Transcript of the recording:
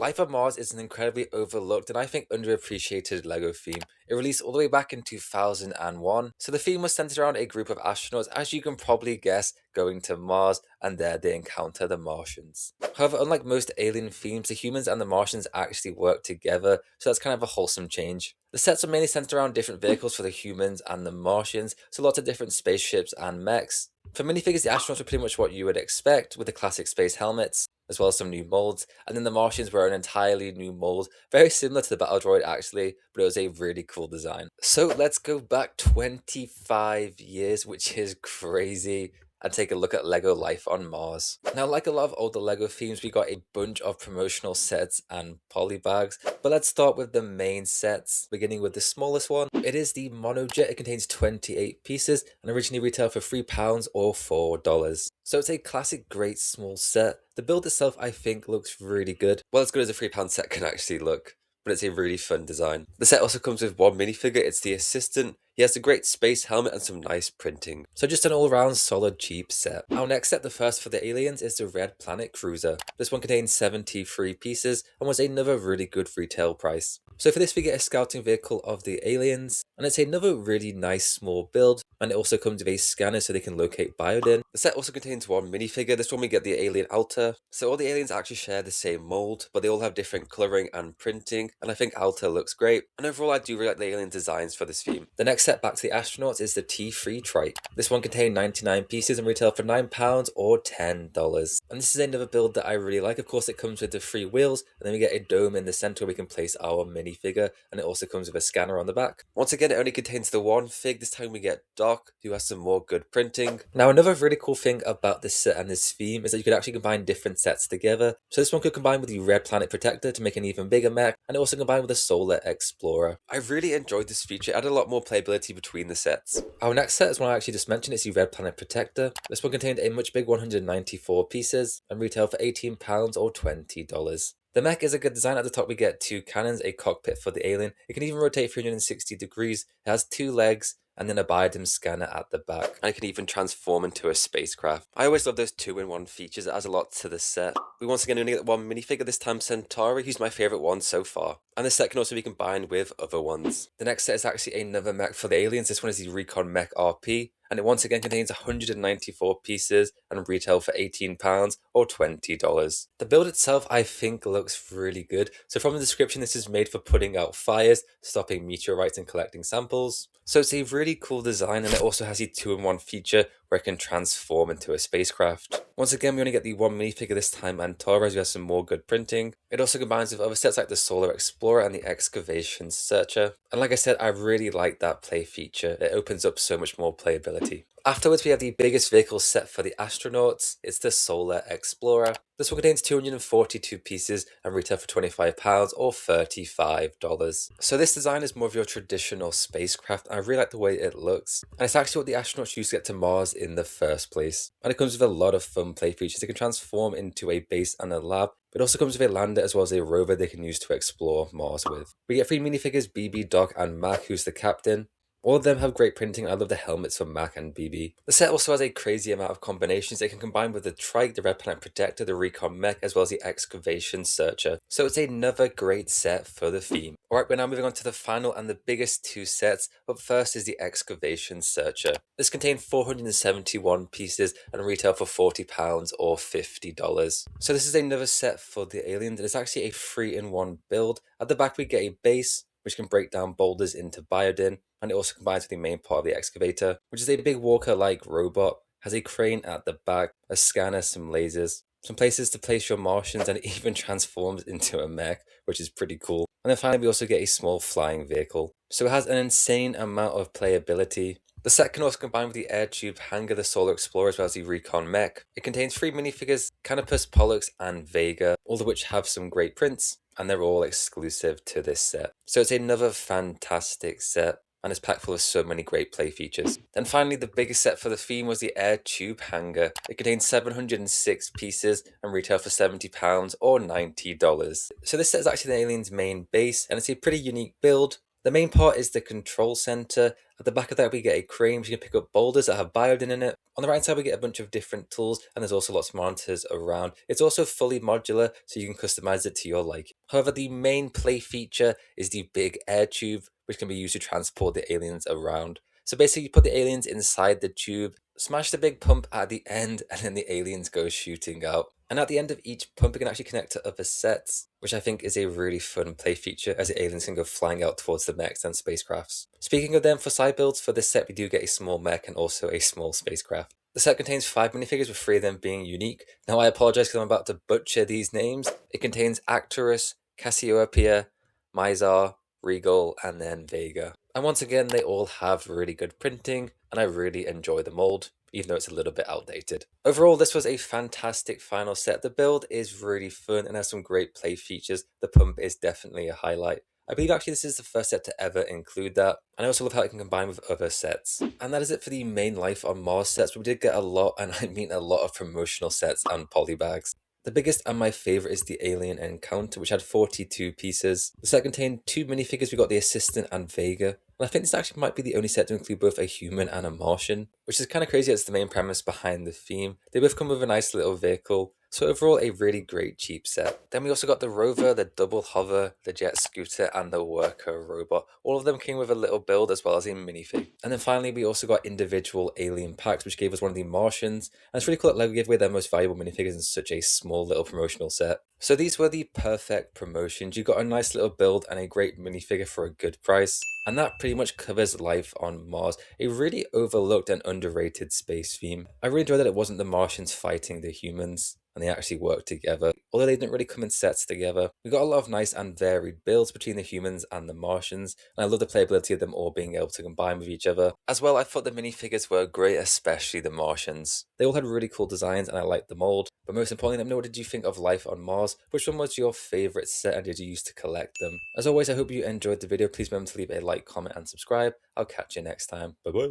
Life on Mars is an incredibly overlooked and I think underappreciated LEGO theme. It released all the way back in 2001, so the theme was centered around a group of astronauts, as you can probably guess, going to Mars, and there they encounter the Martians. However, unlike most alien themes, the humans and the Martians actually work together, so that's kind of a wholesome change. The sets are mainly centered around different vehicles for the humans and the Martians, so lots of different spaceships and mechs. For minifigures, the astronauts were pretty much what you would expect, with the classic space helmets, as well as some new molds, and then the Martians were an entirely new mold, very similar to the battle droid actually, but it was a really cool design. So let's go back 25 years, which is crazy, and take a look at LEGO Life on Mars. Now, like a lot of older LEGO themes, we got a bunch of promotional sets and polybags, but let's start with the main sets, beginning with the smallest one. It is the Monojet. It contains 28 pieces and originally retailed for £3 or $4. So it's a classic great small set. The build itself I think looks really good. Well, as good as a £3 set can actually look, but it's a really fun design. The set also comes with one minifigure. It's the Assistant. He has a great space helmet and some nice printing. So just an all-round solid cheap set. Our next set, the first for the aliens, is the Red Planet Cruiser. This one contains 73 pieces and was another really good retail price. So for this we get a scouting vehicle of the aliens, and it's another really nice small build, and it also comes with a scanner so they can locate Biodin. The set also contains one minifigure. This one we get the alien Alta. So all the aliens actually share the same mold, but they all have different colouring and printing, and I think Alta looks great. And overall I do really like the alien designs for this theme. The next set back to the astronauts is the T3 Trike. This one contained 99 pieces and retailed for £9 or $10. And this is another build that I really like. Of course it comes with the 3 wheels, and then we get a dome in the centre where we can place our minifigure, and it also comes with a scanner on the back. Once again, it only contains the one fig. This time we get Doc, who has some more good printing. Now, another really cool thing about this set and this theme is that you could actually combine different sets together. So this one could combine with the Red Planet Protector to make an even bigger mech, and it also combined with the Solar Explorer. I really enjoyed this feature. It added a lot more playability between the sets. Our next set is one I actually just mentioned. It's the Red Planet Protector. This one contained a much bigger 194 pieces and retailed for £18 or $20. The mech is a good design. At the top we get 2 cannons, a cockpit for the alien. It can even rotate 360 degrees. It has 2 legs, and then a biodym scanner at the back. And it can even transform into a spacecraft. I always love those 2-in-1 features. It adds a lot to the set. We once again only get one minifigure, this time Centauri, who's my favourite one so far. And this set can also be combined with other ones. The next set is actually another mech for the aliens. This one is the Recon Mech RP. And it once again contains 194 pieces and retail for £18 or $20. The build itself I think looks really good. So from the description, this is made for putting out fires, stopping meteorites and collecting samples. So it's a really cool design, and it also has a 2-in-1 feature where it can transform into a spacecraft. Once again, we only get the one minifigure this time, and Torres, who has some more good printing. It also combines with other sets like the Solar Explorer and the Excavation Searcher. And like I said, I really like that play feature. It opens up so much more playability. Afterwards, we have the biggest vehicle set for the astronauts. It's the Solar Explorer. This one contains 242 pieces and retail for £25 or $35. So this design is more of your traditional spacecraft, and I really like the way it looks. And it's actually what the astronauts use to get to Mars in the first place. And it comes with a lot of fun play features. It can transform into a base and a lab. It also comes with a lander as well as a rover they can use to explore Mars with. We get 3 minifigures, BB, Doc, and Mac, who's the captain. All of them have great printing. I love the helmets from Mac and BB. The set also has a crazy amount of combinations. They can combine with the Trike, the Red Planet Protector, the Recon Mech, as well as the Excavation Searcher. So it's another great set for the theme. Alright, we're now moving on to the final and the biggest 2 sets. Up first is the Excavation Searcher. This contained 471 pieces and retail for £40 or $50. So this is another set for the aliens, and it's actually a 3-in-1 build. At the back we get a base, which can break down boulders into biodyn, and it also combines with the main part of the excavator, which is a big walker-like robot, has a crane at the back, a scanner, some lasers, some places to place your Martians, and it even transforms into a mech, which is pretty cool. And then finally we also get a small flying vehicle. So it has an insane amount of playability. The set can also combine with the air tube hangar, the Solar Explorer, as well as the Recon Mech. It contains 3 minifigures, Canopus, Pollux, and Vega, all of which have some great prints, and they're all exclusive to this set. So it's another fantastic set, and it's packed full of so many great play features. Then finally, the biggest set for the theme was the air tube hangar. It contains 706 pieces and retail for £70 or $90. So this set is actually the alien's main base, and it's a pretty unique build. The main part is the control center. At the back of that, we get a crane which you can pick up boulders that have biodin in it. On the right side, we get a bunch of different tools, and there's also lots of monitors around. It's also fully modular, so you can customize it to your liking. However, the main play feature is the big air tube, which can be used to transport the aliens around. So basically, you put the aliens inside the tube, smash the big pump at the end, and then the aliens go shooting out. And at the end of each pump, you can actually connect to other sets, which I think is a really fun play feature, as the aliens can go flying out towards the mechs and spacecrafts. Speaking of them, for side builds, for this set we do get a small mech and also a small spacecraft. The set contains 5 minifigures, with 3 of them being unique. Now I apologize because I'm about to butcher these names. It contains Actorus, Cassiopeia, Mizar, Regal, and then Vega. And once again, they all have really good printing, and I really enjoy the mold, even though it's a little bit outdated. Overall, this was a fantastic final set. The build is really fun and has some great play features. The pump is definitely a highlight. I believe actually this is the first set to ever include that. And I also love how it can combine with other sets. And that is it for the main Life on Mars sets, but we did get a lot, and I mean a lot of promotional sets and polybags. The biggest and my favourite is the Alien Encounter, which had 42 pieces. The set contained 2 minifigures. We got the Assistant and Vega. And I think this actually might be the only set to include both a human and a Martian, which is kind of crazy. It's the main premise behind the theme. They both come with a nice little vehicle. So overall, a really great cheap set. Then we also got the rover, the double hover, the jet scooter, and the worker robot. All of them came with a little build as well as a minifig. And then finally, we also got individual alien packs, which gave us one of the Martians. And it's really cool that LEGO gave away their most valuable minifigures in such a small little promotional set. So these were the perfect promotions. You got a nice little build and a great minifigure for a good price. And that pretty much covers Life on Mars, a really overlooked and underrated space theme. I really enjoyed that it wasn't the Martians fighting the humans, and they actually worked together, although they didn't really come in sets together. We got a lot of nice and varied builds between the humans and the Martians, and I love the playability of them all being able to combine with each other. As well, I thought the minifigures were great, especially the Martians. They all had really cool designs and I liked the mold, but most importantly, let me know, what did you think of Life on Mars? Which one was your favourite set and did you use to collect them? As always, I hope you enjoyed the video. Please remember to leave a like, comment and subscribe. I'll catch you next time. Bye bye.